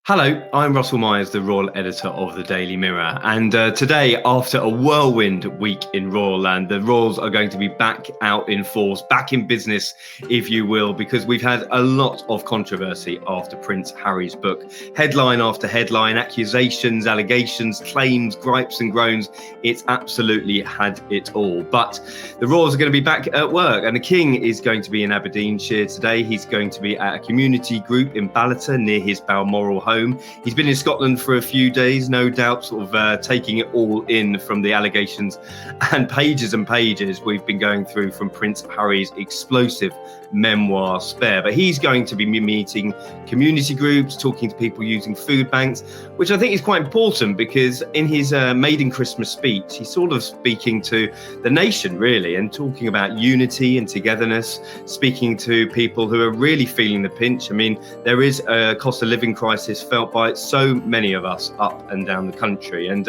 Hello, I'm Russell Myers, the Royal Editor of the Daily Mirror. And today, after a whirlwind week in Royal Land, the Royals are going to be back out in force, back in business, if you will, because we've had a lot of controversy after Prince Harry's book. Headline after headline, accusations, allegations, claims, gripes and groans. It's absolutely had it all. But the Royals are going to be back at work, and the King is going to be in Aberdeenshire today. He's going to be at a community group in Ballater near his Balmoral home. He's been in Scotland for a few days, no doubt, sort of taking it all in from the allegations and pages we've been going through from Prince Harry's explosive memoir Spare. But he's going to be meeting community groups, talking to people using food banks, which I think is quite important because in his maiden Christmas speech, he's sort of speaking to the nation, really, and talking about unity and togetherness, speaking to people who are really feeling the pinch. I mean, there is a cost of living crisis felt by so many of us up and down the country. And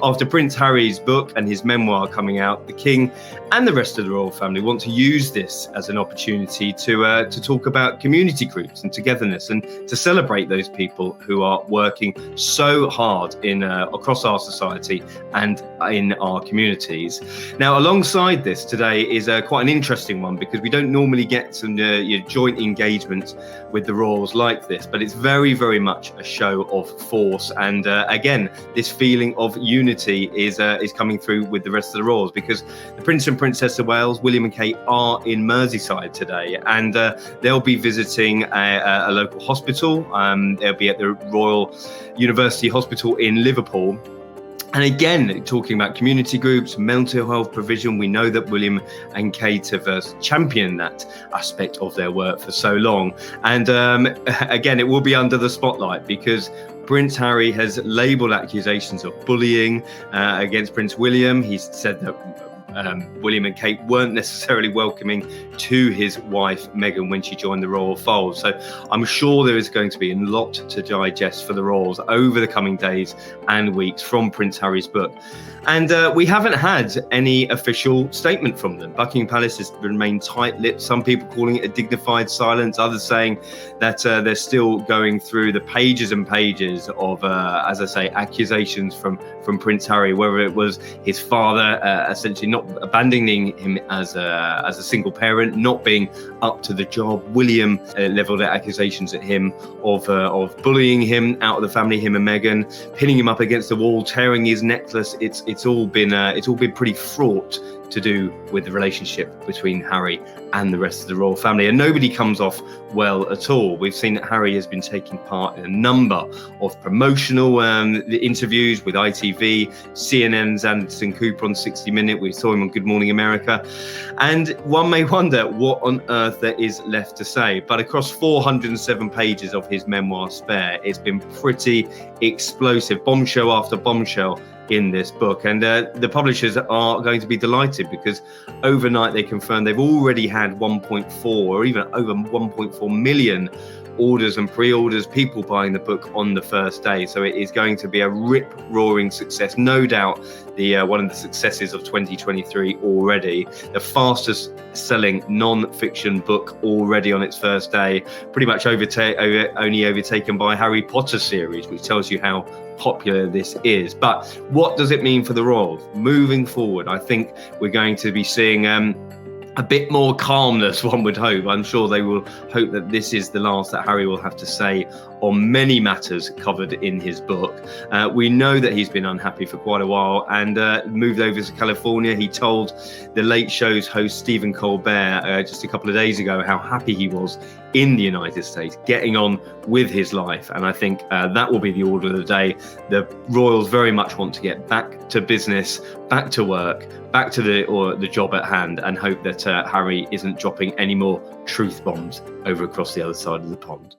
after Prince Harry's book and his memoir coming out, the King and the rest of the royal family want to use this as an opportunity to talk about community groups and togetherness and to celebrate those people who are working so hard in across our society and in our communities. Now, alongside this today is quite an interesting one because we don't normally get some joint engagement with the royals like this, but it's very, very much a show of force. And again, this feeling of unity is coming through with the rest of the royals because the Prince and Princess of Wales, William and Kate, are in Merseyside today, and they'll be visiting a local hospital. They'll be at the Royal University Hospital in Liverpool. And again, talking about community groups, mental health provision, we know that William and Kate have championed that aspect of their work for so long. And again, it will be under the spotlight because Prince Harry has labelled accusations of bullying against Prince William. He's said that William and Kate weren't necessarily welcoming to his wife Meghan when she joined the royal fold. So I'm sure there is going to be a lot to digest for the royals over the coming days and weeks from Prince Harry's book. And we haven't had any official statement from them. Buckingham Palace has remained tight-lipped, some people calling it a dignified silence, others saying that they're still going through the pages and pages of, as I say, accusations from Prince Harry, whether it was his father essentially not abandoning him as a single parent, not being up to the job. William levelled accusations at him of bullying him out of the family, him and Meghan, pinning him up against the wall, tearing his necklace. It's all been pretty fraught to do with the relationship between Harry and the rest of the royal family, and nobody comes off well at all. We've seen that Harry has been taking part in a number of promotional interviews with ITV, CNN's Anderson Cooper on 60 Minutes. We saw him on Good Morning America, and one may wonder what on earth there is left to say. But across 407 pages of his memoir Spare, it's been pretty explosive, bombshell after bombshell in this book, and the publishers are going to be delighted because overnight they confirmed they've already had 1.4 or even over 1.4 million orders and pre-orders, people buying the book on the first day. So it is going to be a rip-roaring success, no doubt. The one of the successes of 2023 already, the fastest selling non-fiction book already on its first day, pretty much only overtaken by Harry Potter series, which tells you how popular this is. But what does it mean for the royals moving forward? I think we're going to be seeing a bit more calmness, one would hope. I'm sure they will hope that this is the last that Harry will have to say on many matters covered in his book. We know that he's been unhappy for quite a while and moved over to California. He told the Late Show's host Stephen Colbert just a couple of days ago how happy he was in the United States, getting on with his life. And I think that will be the order of the day. The royals very much want to get back to business, back to work, back to the job at hand, and hope that Harry isn't dropping any more truth bombs over across the other side of the pond.